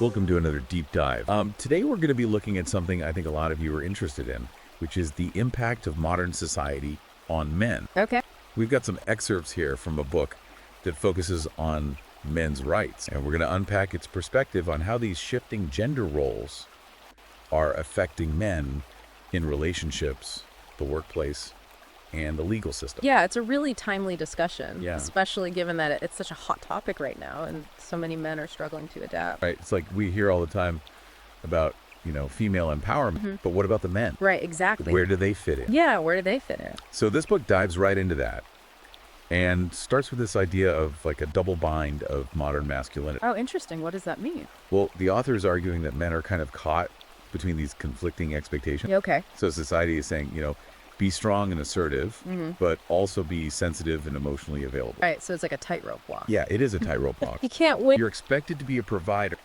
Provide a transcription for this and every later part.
Welcome to another deep dive. Today we're going to be looking at something I think a lot of you are interested in, which is the impact of modern society on men. Okay. We've got some excerpts here from a book that focuses on men's rights, and we're going to unpack its perspective on how these shifting gender roles are affecting men in relationships, the workplace, and the legal system. Yeah, it's a really timely discussion, Yeah. especially given that it's such a hot topic right now and so many men are struggling to adapt. Right? It's like we hear all the time about, female empowerment, but what about the men? Right, exactly. Where do they fit in? Yeah, where do they fit in? So this book dives right into that and starts with this idea of like a double bind of modern masculinity. Oh, interesting. What does that mean? Well, the author is arguing that men are kind of caught between these conflicting expectations. Yeah, okay. So society is saying, be strong and assertive, but also be sensitive and emotionally available. Right, so it's like a tightrope walk. Yeah, it is a tightrope walk. You can't win. You're expected to be a provider,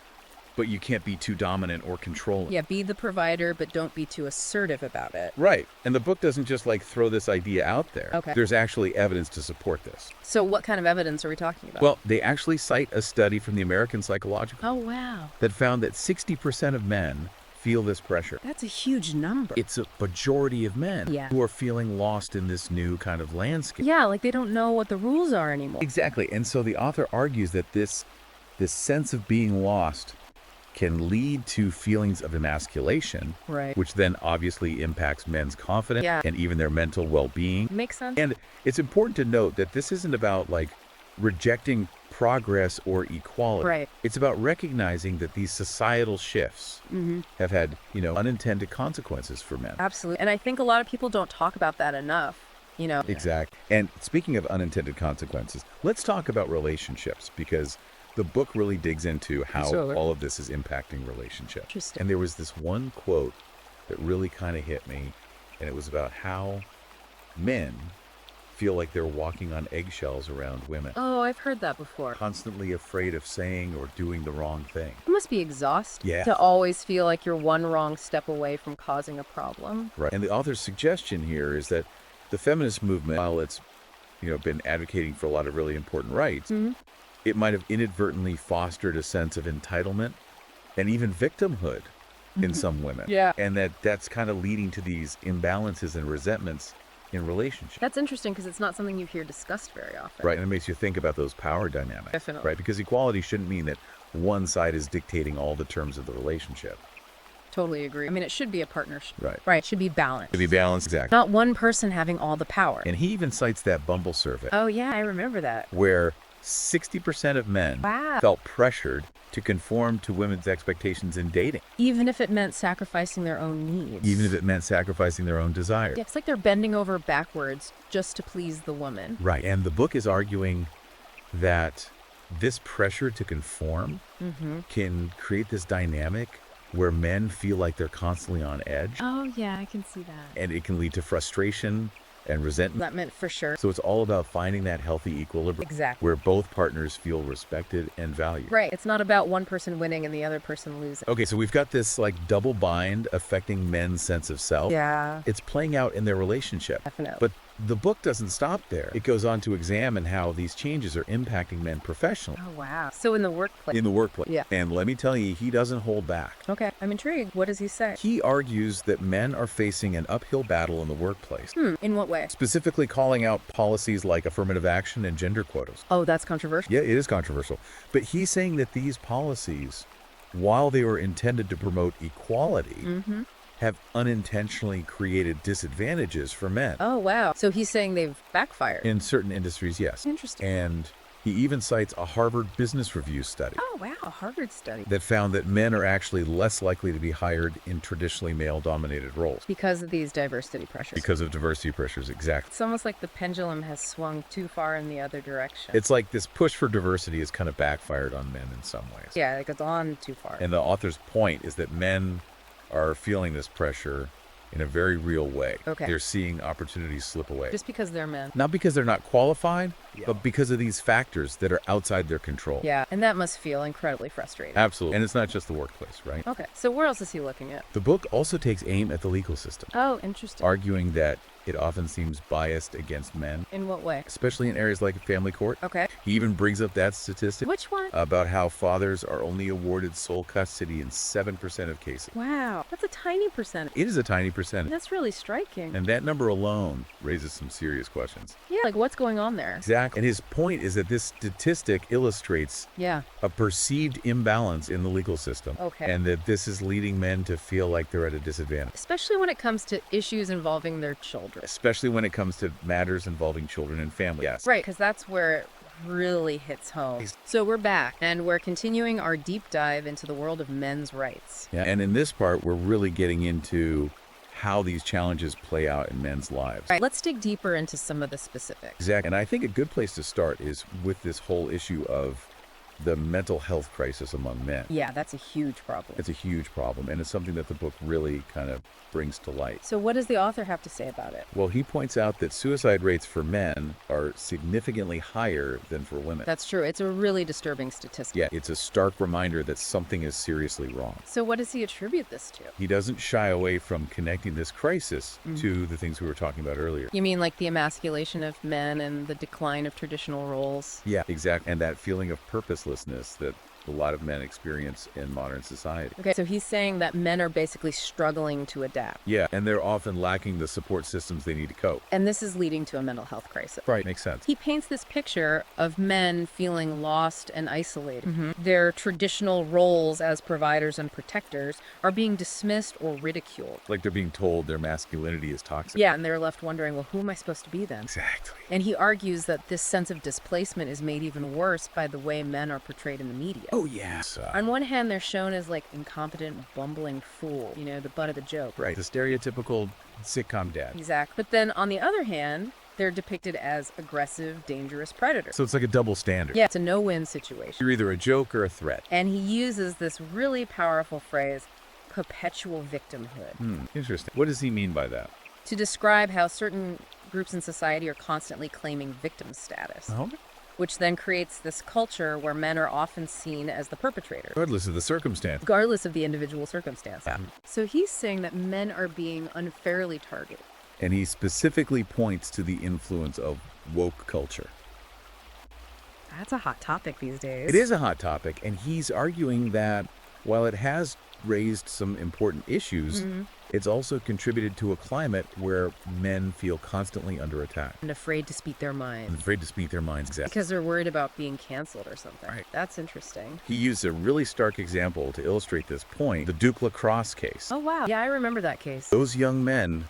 but you can't be too dominant or controlling. Yeah, be the provider, but don't be too assertive about it. Right. And the book doesn't just like throw this idea out there. Okay. There's actually evidence to support this. So what kind of evidence are we talking about? Well, they actually cite a study from the American Psychological Oh, wow. that found that 60% of men feel this pressure. That's a huge number. It's a majority of men Yeah. who are feeling lost in this new kind of landscape. Yeah, like they don't know what the rules are anymore. Exactly. And so the author argues that this sense of being lost can lead to feelings of emasculation, Right. which then obviously impacts men's confidence Yeah. and even their mental well-being. Makes sense. And it's important to note that this isn't about like rejecting progress or equality. Right. It's about recognizing that these societal shifts have had, unintended consequences for men. Absolutely. And I think a lot of people don't talk about that enough, Exactly. And speaking of unintended consequences, let's talk about relationships, because the book really digs into how all of this is impacting relationships. Interesting. And there was this one quote that really kind of hit me, and it was about how men feel like they're walking on eggshells around women, Oh, I've heard that before. constantly afraid of saying or doing the wrong thing. It must be exhausting Yeah. to always feel like you're one wrong step away from causing a problem. Right. And the author's suggestion here is that the feminist movement, while it's, been advocating for a lot of really important rights, it might have inadvertently fostered a sense of entitlement and even victimhood in some women. Yeah. And that's kind of leading to these imbalances and resentments in relationships. That's interesting because it's not something you hear discussed very often. Right. And it makes you think about those power dynamics. Definitely. Right. Because equality shouldn't mean that one side is dictating all the terms of the relationship. Totally agree. I mean, it should be a partnership. Right. Right. It should be balanced. To be balanced. Exactly. Not one person having all the power. And he even cites that Bumble survey Oh, yeah, I remember that. where 60% of men Wow. felt pressured to conform to women's expectations in dating, Even if it meant sacrificing their own needs. even if it meant sacrificing their own desires. Yeah, it's like they're bending over backwards just to please the woman. Right. And the book is arguing that this pressure to conform can create this dynamic where men feel like they're constantly on edge, Oh, yeah, I can see that. and it can lead to frustration and resentment. That meant for sure. So it's all about finding that healthy equilibrium Exactly. where both partners feel respected and valued. Right. It's not about one person winning and the other person losing. Okay, so we've got this like double bind affecting men's sense of self. Yeah, It's playing out in their relationship. definitely. But the book doesn't stop there. It goes on to examine how these changes are impacting men professionally, Oh, wow. So in the workplace. in the workplace. Yeah. And let me tell you, he doesn't hold back. Okay, I'm intrigued. What does he say? He argues that men are facing an uphill battle in the workplace, In what way? specifically calling out policies like affirmative action and gender quotas. Oh, that's controversial. Yeah, it is controversial. But he's saying that these policies, while they were intended to promote equality, have unintentionally created disadvantages for men. Oh, wow. So he's saying they've backfired. In certain industries, yes. Interesting. And he even cites a Harvard Business Review study Oh, wow. A Harvard study. that found that men are actually less likely to be hired in traditionally male-dominated roles Because of these diversity pressures. because of diversity pressures. Exactly. It's almost like the pendulum has swung too far in the other direction. It's like this push for diversity has kind of backfired on men in some ways. Yeah, like it's on too far. And the author's point is that men are feeling this pressure in a very real way. Okay. They're seeing opportunities slip away. Just because they're men. Not because they're not qualified, but because of these factors that are outside their control. Yeah, and that must feel incredibly frustrating. Absolutely. And it's not just the workplace, right? Okay, so where else is he looking at? The book also takes aim at the legal system, Oh, interesting. arguing that it often seems biased against men, In what way? especially in areas like family court. Okay. He even brings up that statistic Which one? about how fathers are only awarded sole custody in 7% of cases. Wow, that's a tiny percentage. It is a tiny percentage, That's really striking. and that number alone raises some serious questions. Yeah, like what's going on there? Exactly. And his point is that this statistic illustrates Yeah. a perceived imbalance in the legal system. Okay. And that this is leading men to feel like they're at a disadvantage, Especially when it comes to issues involving their children. especially when it comes to matters involving children and family. Yes. Right, because that's where it really hits home. So we're back, and we're continuing our deep dive into the world of men's rights. Yeah. And in this part, we're really getting into how these challenges play out in men's lives. Right, let's dig deeper into some of the specifics. Exactly. And I think a good place to start is with this whole issue of the mental health crisis among men. Yeah, that's a huge problem. It's a huge problem, and it's something that the book really kind of brings to light. So what does the author have to say about it? Well, he points out that suicide rates for men are significantly higher than for women. That's true. It's a really disturbing statistic. Yeah, it's a stark reminder that something is seriously wrong. So what does he attribute this to? He doesn't shy away from connecting this crisis to the things we were talking about earlier. You mean like the emasculation of men and the decline of traditional roles? Yeah, exactly. And that feeling of purposelessness that a lot of men experience in modern society. Okay, so he's saying that men are basically struggling to adapt. Yeah, and they're often lacking the support systems they need to cope. And this is leading to a mental health crisis. Right, makes sense. He paints this picture of men feeling lost and isolated. Their traditional roles as providers and protectors are being dismissed or ridiculed. Like they're being told their masculinity is toxic. Yeah, and they're left wondering, well, who am I supposed to be then? Exactly. And he argues that this sense of displacement is made even worse by the way men are portrayed in the media. Oh, yes. On one hand, they're shown as like incompetent, bumbling fool, you know, the butt of the joke. Right, the stereotypical sitcom dad. Exactly. But then on the other hand, they're depicted as aggressive, dangerous predators. So it's like a double standard. Yeah, it's a no-win situation. You're either a joke or a threat. And he uses this really powerful phrase, perpetual victimhood, Interesting. What does he mean by that? to describe how certain groups in society are constantly claiming victim status, Oh, which then creates this culture where men are often seen as the perpetrator, regardless of the circumstance. regardless of the individual circumstance. Yeah. So he's saying that men are being unfairly targeted. And he specifically points to the influence of woke culture. That's a hot topic these days. It is a hot topic, and he's arguing that while it has raised some important issues, it's also contributed to a climate where men feel constantly under attack And afraid to speak their and minds afraid to speak their minds. Exactly. because they're worried about being canceled or something. Right. That's interesting. He used a really stark example to illustrate this point, the Duke Lacrosse case. Oh, wow. Yeah, I remember that case. Those young men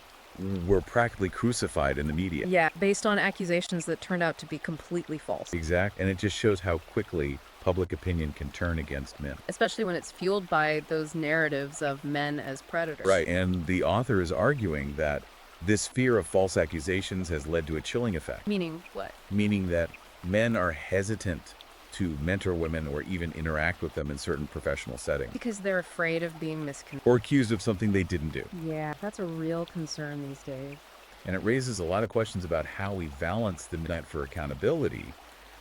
were practically crucified in the media. Yeah, based on accusations that turned out to be completely false, Exact. And it just shows how quickly public opinion can turn against men. especially when it's fueled by those narratives of men as predators. Right. And the author is arguing that this fear of false accusations has led to a chilling effect, Meaning what? meaning that men are hesitant to mentor women or even interact with them in certain professional settings, Because they're afraid of being misconstrued. or accused of something they didn't do. Yeah, that's a real concern these days. And it raises a lot of questions about how we balance the need for accountability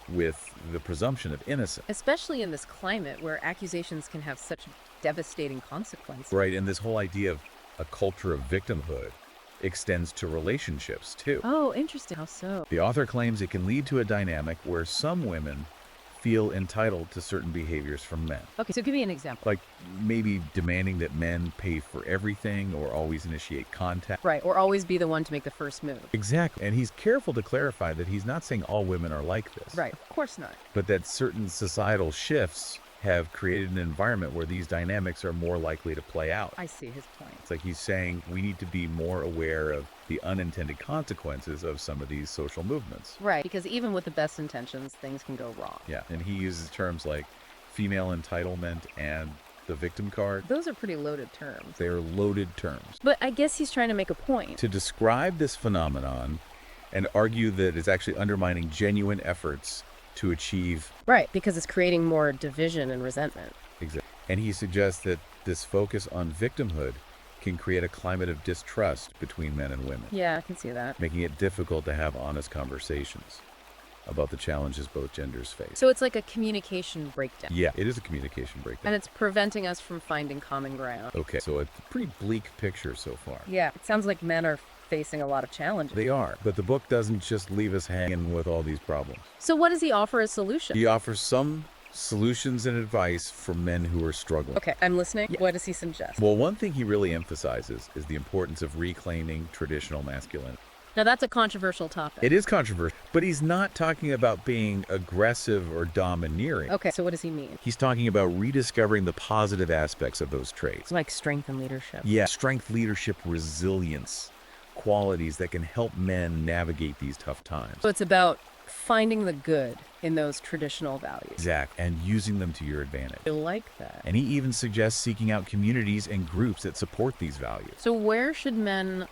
with the presumption of innocence. Especially in this climate where accusations can have such devastating consequences. Right, and this whole idea of a culture of victimhood extends to relationships too. Oh, interesting. How so? The author claims it can lead to a dynamic where some women feel entitled to certain behaviors from men. Okay, so give me an example. Like maybe demanding that men pay for everything or always initiate contact. Right, or always be the one to make the first move. Exactly. And he's careful to clarify that he's not saying all women are like this. Right, of course not. But that certain societal shifts have created an environment where these dynamics are more likely to play out. I see his point. It's like he's saying we need to be more aware of the unintended consequences of some of these social movements. Right, because even with the best intentions, things can go wrong. Yeah, and he uses terms like female entitlement and the victim card. Those are pretty loaded terms. They're loaded terms. But I guess he's trying to make a point. To describe this phenomenon and argue that it's actually undermining genuine efforts to achieve. Right, because it's creating more division and resentment. And he suggests that this focus on victimhood can create a climate of distrust between men and women, Yeah, I can see that. making it difficult to have honest conversations. about the challenges both genders face. So it's like a communication breakdown. Yeah, it is a communication breakdown. And it's preventing us from finding common ground. Okay, so a pretty bleak picture so far. Yeah, it sounds like men are facing a lot of challenges. They are, but the book doesn't just leave us hanging with all these problems. So what does he offer as solution? He offers some solutions and advice for men who are struggling. Okay, I'm listening. What does he suggest? Well, one thing he really emphasizes is the importance of reclaiming traditional masculinity. Now that's a controversial topic. It is controversial, but he's not talking about being aggressive or domineering. Okay, so what does he mean? He's talking about rediscovering the positive aspects of those traits. Like strength and leadership. Yeah, strength, leadership, resilience, qualities that can help men navigate these tough times. So it's about finding the good in those traditional values. Exactly, and using them to your advantage. I like that. And he even suggests seeking out communities and groups that support these values. So where should men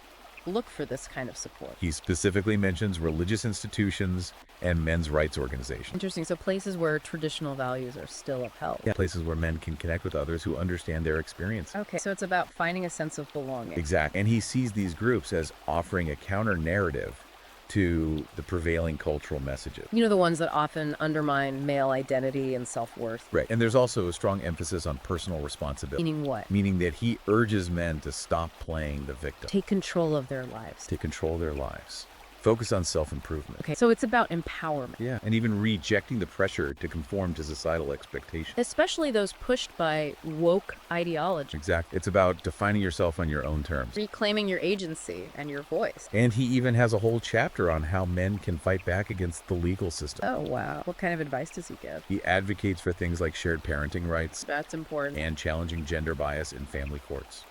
look for this kind of support? He specifically mentions religious institutions and men's rights organizations. Interesting. So places where traditional values are still upheld. Yeah, places where men can connect with others who understand their experience. Okay, so it's about finding a sense of belonging. Exactly. And he sees these groups as offering a counter narrative to the prevailing cultural messages. You know, the ones that often undermine male identity and self-worth. Right. And there's also a strong emphasis on personal responsibility. Meaning what? Meaning that he urges men to stop playing the victim. Take control of their lives. Take control of their lives. Focus on self-improvement. Okay, so it's about empowerment. Yeah, and even rejecting the pressure to conform to societal expectations. Especially those pushed by woke ideology. Exactly. It's about defining yourself on your own terms. Reclaiming your agency and your voice. And he even has a whole chapter on how men can fight back against the legal system. Oh, wow. What kind of advice does he give? He advocates for things like shared parenting rights That's important. and challenging gender bias in family courts.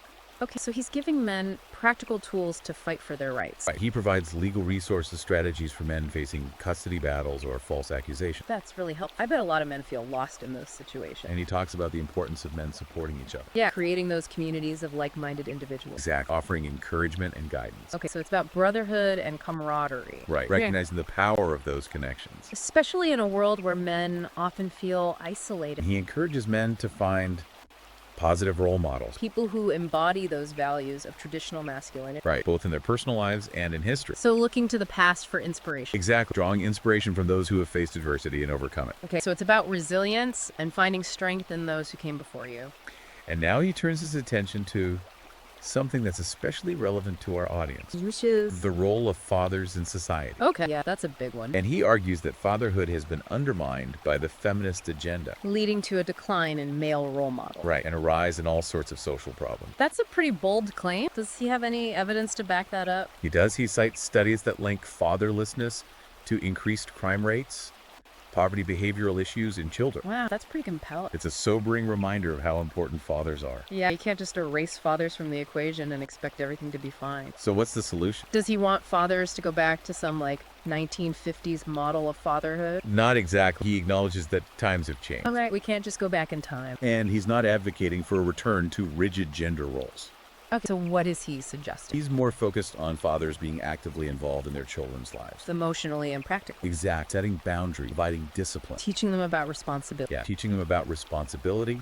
Okay, so he's giving men practical tools to fight for their rights. Right. He provides legal resources, strategies for men facing custody battles or false accusations. That's really helpful. I bet a lot of men feel lost in those situations. And he talks about the importance of men supporting each other. Yeah, creating those communities of like-minded individuals. Exactly. Offering encouragement and guidance. Okay, so it's about brotherhood and camaraderie. Right. Yeah. Recognizing the power of those connections. Especially in a world where men often feel isolated. He encourages men to find positive role models. People who embody those values of traditional masculinity. Right. Both in their personal lives and in history. So looking to the past for inspiration. Exactly. Drawing inspiration from those who have faced adversity and overcome it. Okay, so it's about resilience and finding strength in those who came before you. And now he turns his attention to something that's especially relevant to our audience. Which is... The role of fathers in society. Okay, yeah, that's a big one. And he argues that fatherhood has been undermined by the feminist agenda. Leading to a decline in male role models. Right. And a rise in all sorts of social problems. That's a pretty bold claim. Does he have any evidence to back that up? He does. He cites studies that link fatherlessness to increased crime rates, poverty behavioral issues in children. Wow, that's pretty compelling. It's a sobering reminder of how important fathers are. Yeah, you can't just erase fathers from the equation and expect everything to be fine. So what's the solution? Does he want fathers to go back to some, 1950s model of fatherhood? Not exactly. He acknowledges that times have changed. All right, we can't just go back in time. And he's not advocating for a return to rigid gender roles. Okay, so what is he suggesting? He's more focused on fathers being actively involved in their children's lives. Emotionally and practically. Exact. Setting boundaries, providing discipline. Teaching them about responsibility. Yeah. Teaching them about responsibility,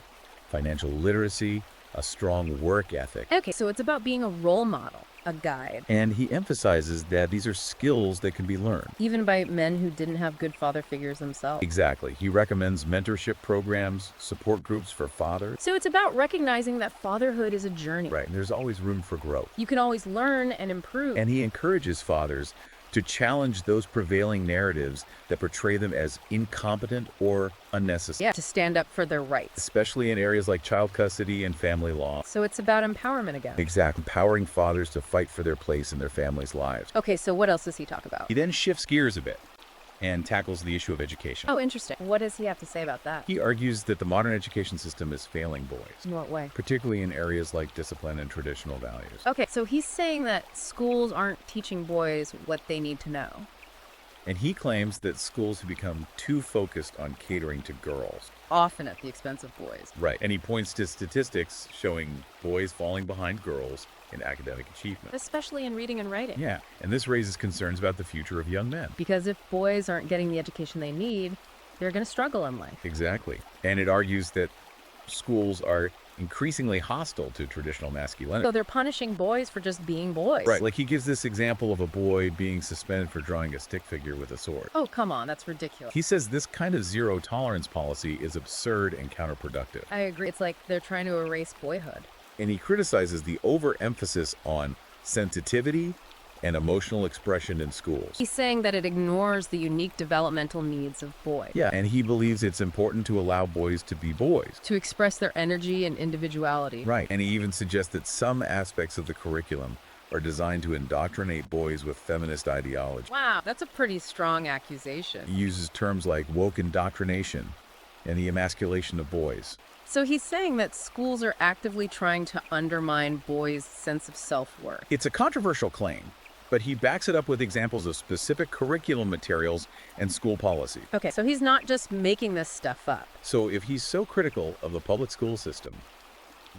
financial literacy, a strong work ethic. Okay, so it's about being a role model, a guide. And he emphasizes that these are skills that can be learned. Even by men who didn't have good father figures themselves. Exactly. He recommends mentorship programs, support groups for fathers. So it's about recognizing that fatherhood is a journey. Right. And there's always room for growth. You can always learn and improve. And he encourages fathers to challenge those prevailing narratives that portray them as incompetent or unnecessary. Yeah, to stand up for their rights. Especially in areas like child custody and family law. So it's about empowerment again. Exactly. Empowering fathers to fight for their place in their families' lives. Okay, so what else does he talk about? He then shifts gears a bit and tackles the issue of education. Oh, interesting. What does he have to say about that? He argues that the modern education system is failing boys, In what way? particularly in areas like discipline and traditional values. Okay, so he's saying that schools aren't teaching boys what they need to know. And he claims that schools have become too focused on catering to girls. Often at the expense of boys. Right. And he points to statistics showing boys falling behind girls in academic achievement. Especially in reading and writing. Yeah. And this raises concerns about the future of young men. Because if boys aren't getting the education they need, they're going to struggle in life. Exactly. And it argues that schools are increasingly hostile to traditional masculinity. So they're punishing boys for just being boys. Right, like he gives this example of a boy being suspended for drawing a stick figure with a sword. Oh, come on, that's ridiculous. He says this kind of zero tolerance policy is absurd and counterproductive. I agree. It's like they're trying to erase boyhood. And he criticizes the overemphasis on sensitivity and emotional expression in schools. He's saying that it ignores the unique developmental needs of boys. Yeah, and he believes it's important to allow boys to be boys. To express their energy and individuality. Right, and he even suggests that some aspects of the curriculum are designed to indoctrinate boys with feminist ideology. Wow, that's a pretty strong accusation. He uses terms like woke indoctrination and the emasculation of boys. So he's saying that schools are actively trying to undermine boys' sense of self-worth. It's a controversial claim, but he backs it up with examples of specific curriculum materials and school policy. Okay, so he's not just making this stuff up. So if he's so critical of the public school system,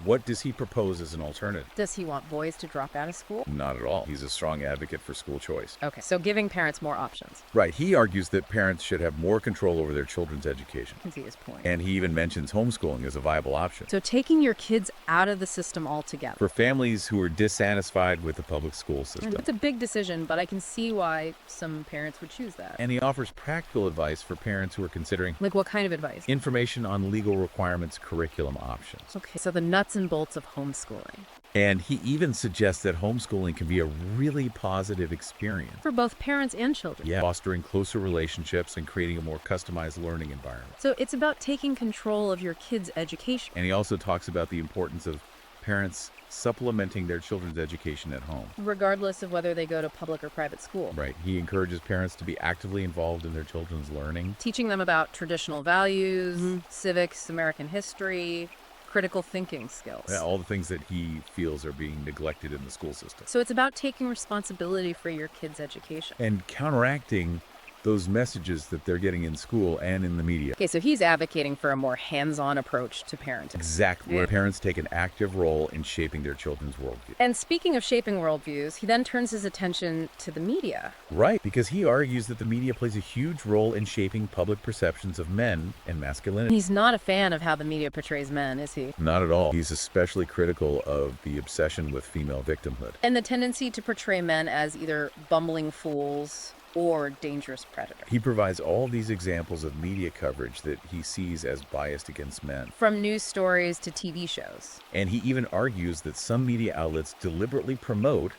what does he propose as an alternative? Does he want boys to drop out of school? Not at all. He's a strong advocate for school choice. Okay, so giving parents more options. Right. He argues that parents should have more control over their children's education. I can see his point. And he even mentions homeschooling as a viable option. So taking your kids out of the system altogether. For families who are dissatisfied with the public school system. It's a big decision, but I can see why some parents would choose that. And he offers practical advice for parents who are considering Like what kind of advice? information on legal requirements, curriculum options. Okay, so the nuts and bolts of homeschooling. And he even suggests that homeschooling can be a really positive experience. For both parents and children. Yeah, fostering closer relationships and creating a more customized learning environment. So it's about taking control of your kids' education. And he also talks about the importance of parents supplementing their children's education at home. Regardless of whether they go to public or private school. Right. He encourages parents to be actively involved in their children's learning. Teaching them about traditional values, civics, American history, critical thinking skills. Yeah, all the things that he feels are being neglected in the school system. So it's about taking responsibility for your kids' education. And counteracting those messages that they're getting in school and in the media. Okay, so he's advocating for a more hands-on approach to parenting. Exactly. Where parents take an active role in shaping their children's worldview. And speaking of shaping worldviews, he then turns his attention to the media. Right, because he argues that the media plays a huge role in shaping public perceptions of men and masculinity. He's not a fan of how the media portrays men, is he? Not at all. He's especially critical of the obsession with female victimhood. And the tendency to portray men as either bumbling fools or dangerous predators. He provides all these examples of media coverage that he sees as biased against men. From news stories to TV shows. And he even argues that some media outlets deliberately promote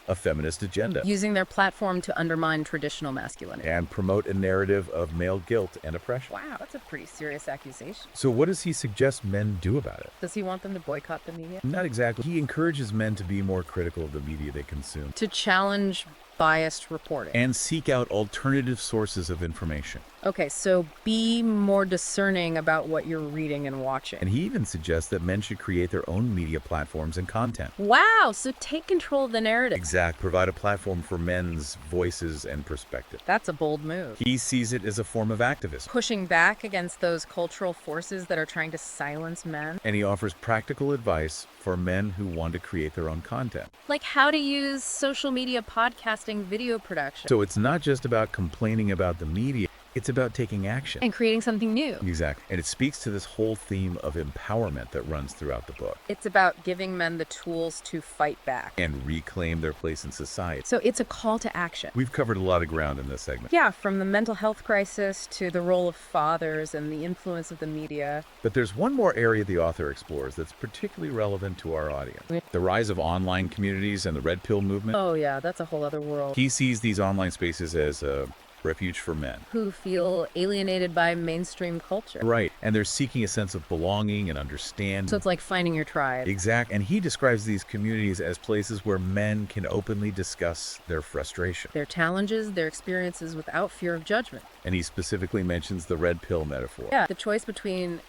a feminist agenda Using their platform to undermine traditional masculinity. and promote a narrative of male guilt and oppression. Wow, that's a pretty serious accusation. So what does he suggest men do about it? Does he want them to boycott the media? Not exactly. He encourages men to be more critical of the media they consume To challenge biased reporting. and seek out alternative sources of information. Okay, so be more discerning about what you're reading and watching. And he even suggests that men should create their own media platforms and content. Wow, so take control of the narrative. Exact. Provide a platform for men's voices and perspective. That's a bold move. He sees it as a form of activism. Pushing back against those cultural forces that are trying to silence men. And he offers practical advice for men who want to create their own content. Like how to use social media podcasting, video production. So it's not just about complaining about the media, it's about taking action. And creating something new. Exactly. And it speaks to this whole theme of empowerment that runs throughout the book It's about giving men the tools to fight back. and reclaim their place in society. So it's a call to action. We've covered a lot of ground in this segment. Yeah, from the mental health crisis to the role of fathers and the influence of the media. But there's one more area the author explores that's particularly relevant to our audience. The rise of online communities and the Red Pill movement. Oh yeah, that's a whole other world. He sees these online spaces as a refuge for men. Who feel alienated by mainstream culture. Right. And they're seeking a sense of belonging and understanding. So it's like finding your tribe. Exact. And he describes these communities as places where men can openly discuss their frustration. Their challenges, their experiences without fear of judgment. And he specifically mentions the red pill metaphor. Yeah, the choice between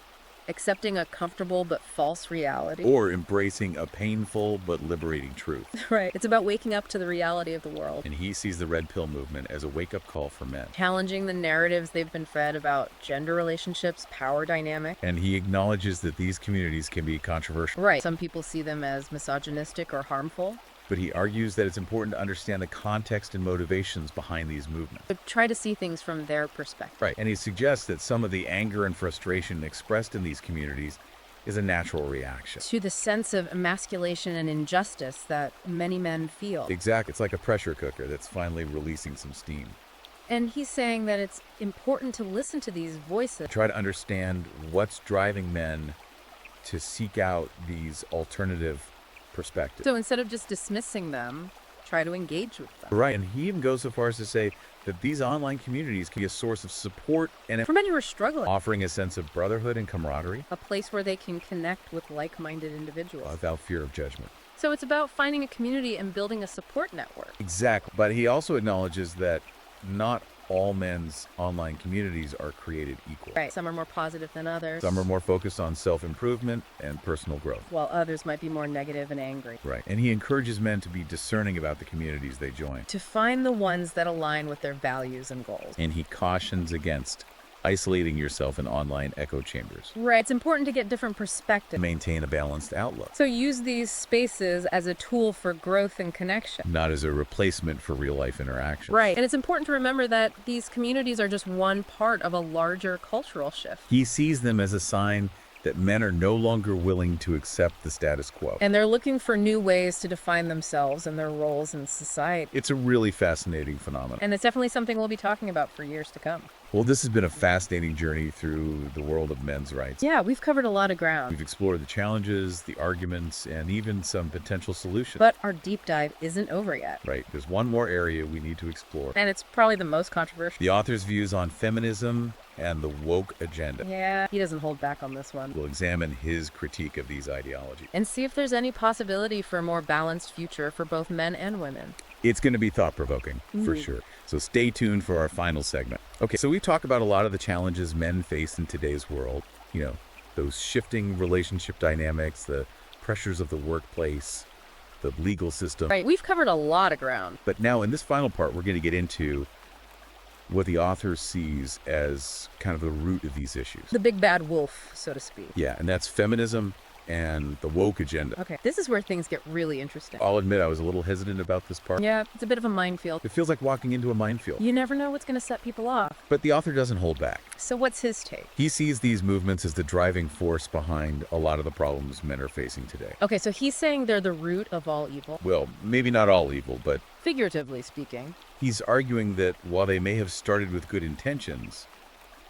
accepting a comfortable but false reality. Or embracing a painful but liberating truth. Right. It's about waking up to the reality of the world. And he sees the red pill movement as a wake-up call for men. Challenging the narratives they've been fed about gender relationships, power dynamic. And he acknowledges that these communities can be controversial. Right. Some people see them as misogynistic or harmful. But he argues that it's important to understand the context and motivations behind these movements. But try to see things from their perspective. Right. And he suggests that some of the anger and frustration expressed in these communities is a natural reaction. To the sense of emasculation and injustice that many men feel. Exactly. It's like a pressure cooker that's finally releasing some steam. And he's saying that it's important to listen to these voices. Try to understand what's driving men to seek out these alternative perspectives. So instead of just dismissing them, try to engage with them. Right. And he even goes so far as to say that these online communities can be a source of support and For men who are struggling, offering a sense of brotherhood and camaraderie a place where they can connect with like-minded individuals. without fear of judgment. So it's about finding a community and building a support network. Exactly. But he also acknowledges that not all men's online communities are created equal. Right. Some are more positive than others. Some are more focused on self-improvement and personal growth. While others might be more negative and angry. Right. And he encourages men to be discerning about the communities they join. To find the ones that align with their values and goals. And he cautions against isolating yourself in online echo chambers. Right. It's important to get different perspectives. Maintain a balanced outlook, So use these spaces as a tool for growth and connection. not as a replacement for real-life interaction. Right. And it's important to remember that these communities are just one part of a larger cultural shift. He sees them as a sign that men are no longer willing to accept the status quo. And they're looking for new ways to define themselves and their roles in society. It's a really fascinating phenomenon. And it's definitely something we'll be talking about for years to come. Well, this has been a fascinating journey through the world of men's rights. Yeah, we've covered a lot of ground. We've explored the challenges, the arguments, and even some potential solutions. But our deep dive isn't over yet. Right, there's one more area we need to explore. And it's probably the most controversial. The author's views on feminism and the woke agenda. Yeah, he doesn't hold back on this one. We'll examine his critique of these ideologies. And see if there's any possibility for a more balanced future for both men and women. It's going to be thought-provoking, for sure. So stay tuned for our final segment. Okay, so we talk about a lot of the challenges men face in today's world. You know, those shifting relationship dynamics, the pressures of the workplace, the legal system. Right, we've covered a lot of ground. But now in this final part, we're going to get into what the author sees as kind of the root of these issues. The big bad wolf, so to speak. Yeah, and that's feminism and the woke agenda. Okay, this is where things get really interesting. I'll admit I was a little hesitant about this part. Yeah, it's a bit of a minefield. It feels like walking into a minefield. You never know what's going to set people off. But the author doesn't hold back. So what's his take? He sees these movements as the driving force behind a lot of the problems men are facing today. Okay, so he's saying they're the root of all evil. Well, maybe not all evil, but Figuratively speaking. he's arguing that while they may have started with good intentions,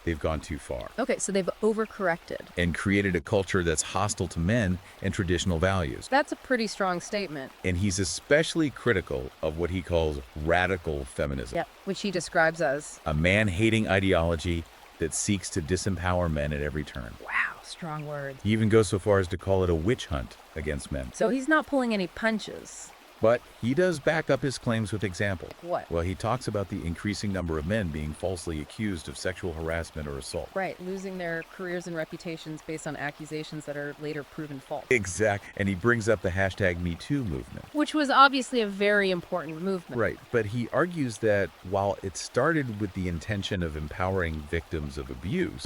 they've gone too far Okay, so they've overcorrected. and created a culture that's hostile to men and traditional values. That's a pretty strong statement. And he's especially critical of what he calls radical feminism, Yeah, which he describes as, a man-hating ideology that seeks to disempower men at every turn. wow, strong words. He even goes so far as to call it a witch hunt against men. So he's not pulling any punches. But he does back up his claims with examples. What? Well, he talks about the increasing number of men being falsely accused of sexual harassment or assault. Right, losing their careers and reputations based on accusations that are later proven false. Exact. And he brings up the hashtag #MeToo movement. Which was obviously a very important movement. Right. But he argues that while it started with the intention of empowering victims of abuse,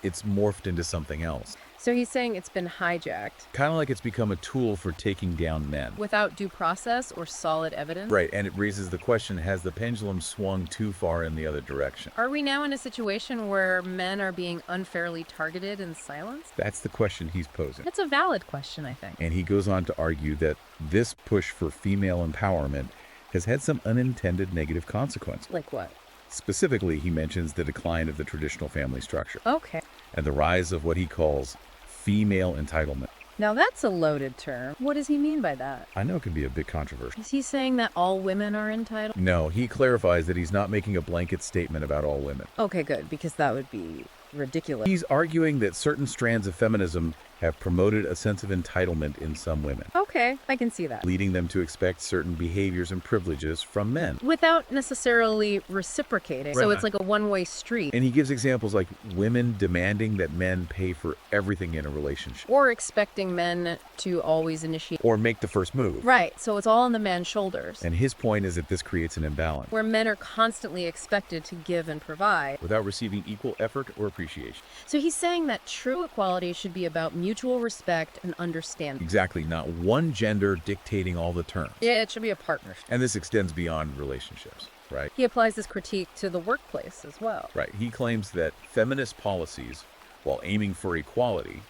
it's morphed into something else. So he's saying it's been hijacked Kind of like it's become a tool for taking down men. without due process or solid evidence. Right. And it raises the question, has the pendulum swung too far in the other direction? Are we now in a situation where men are being unfairly targeted and silenced? That's the question he's posing. That's a valid question, I think. And he goes on to argue that this push for female empowerment has had some unintended negative consequences. Like what? Specifically, he mentions the decline of the traditional family structure Okay. and the rise of what he calls female entitlement. Now that's a loaded term. What does he mean by that? I know it can be a bit controversial. Is he saying that all women are entitled? No, he clarifies that he's not making a blanket statement about all women. Okay, good, because that would be ridiculous. He's arguing that certain strands of feminism have promoted a sense of entitlement in some women, Okay, I can see that. leading them to expect certain behaviors and privileges from men. Without necessarily reciprocating. So Right. it's like a one-way street. And he gives examples like women demanding that men pay for everything in a relationship Or expecting men to always initiate. or make the first move. Right, so it's all on the man's shoulders. And his point is that this creates an imbalance Where men are constantly expected to give and provide. without receiving equal effort or appreciation. So he's saying that true equality should be about mutual respect and understanding. Exactly, not one gender dictating all the terms. Yeah, it should be a partnership. And this extends beyond relationships, right? He applies this critique to the workplace as well. Right. He claims that feminist policies while aiming for equality,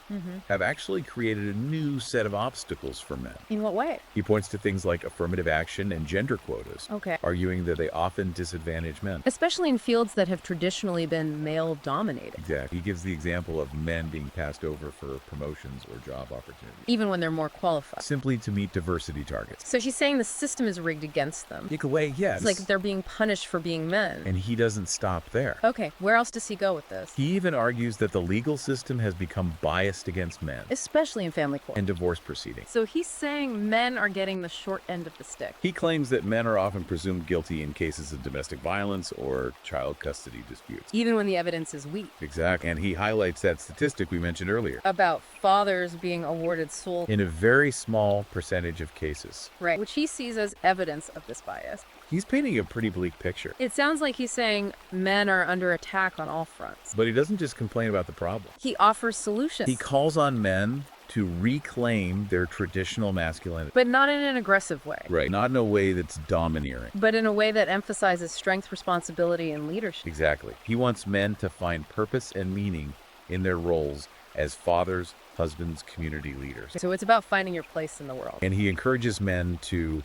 have actually created a new set of obstacles for men. In what way? He points to things like affirmative action and gender quotas, Okay. arguing that they often disadvantage men. Especially in fields that have traditionally been male-dominated, Exactly. He gives the example of men being passed over for promotions or job opportunities, even when they're more qualified. simply to meet diversity targets. So she's saying the system is rigged against them. In a way, yes. It's like they're being punished for being men. And he doesn't stop there. Okay, where else does he go with this? He even argues that the legal system has become biased against men Especially in family court. in divorce proceedings. So he's saying men are getting the short end of the stick. He claims that men are often presumed guilty in cases of domestic violence or child custody disputes. Even when the evidence is weak. Exactly. And he highlights that statistic we mentioned earlier. About fathers being awarded sole In a very small percentage of cases. right, which he sees as evidence of this bias. He's painting a pretty bleak picture. It sounds like he's saying men are under attack on all fronts. But he doesn't just complain about the problem. He offers solutions. He calls on men to reclaim their traditional masculinity. But not in an aggressive way. Right. Not in a way that's domineering. But in a way that emphasizes strength, responsibility, and leadership. Exactly. He wants men to find purpose and meaning in their roles as fathers, husbands, community leaders. So it's about finding your place in the world. And he encourages men to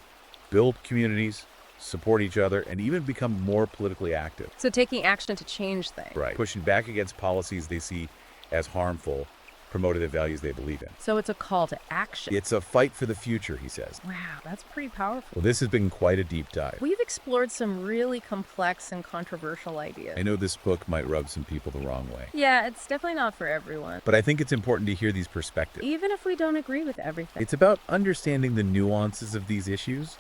build communities, support each other, and even become more politically active. So taking action to change things. Right. Pushing back against policies they see as harmful, promoting the values they believe in. So it's a call to action. It's a fight for the future, he says. Wow, that's pretty powerful. Well, this has been quite a deep dive. We've explored some really complex and controversial ideas. I know this book might rub some people the wrong way, Yeah, it's definitely not for everyone. but I think it's important to hear these perspectives. Even if we don't agree with everything. It's about understanding the nuances of these issues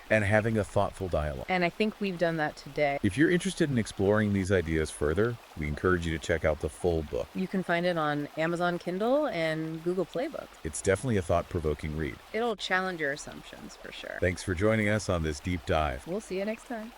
and having a thoughtful dialogue. And I think we've done that today. If you're interested in exploring these ideas further, we encourage you to check out the full book. You can find it on Amazon Kindle and Google Play Books. It's definitely a thought-provoking read. It'll challenge your assumptions for sure. Thanks for joining us on this deep dive. We'll see you next time.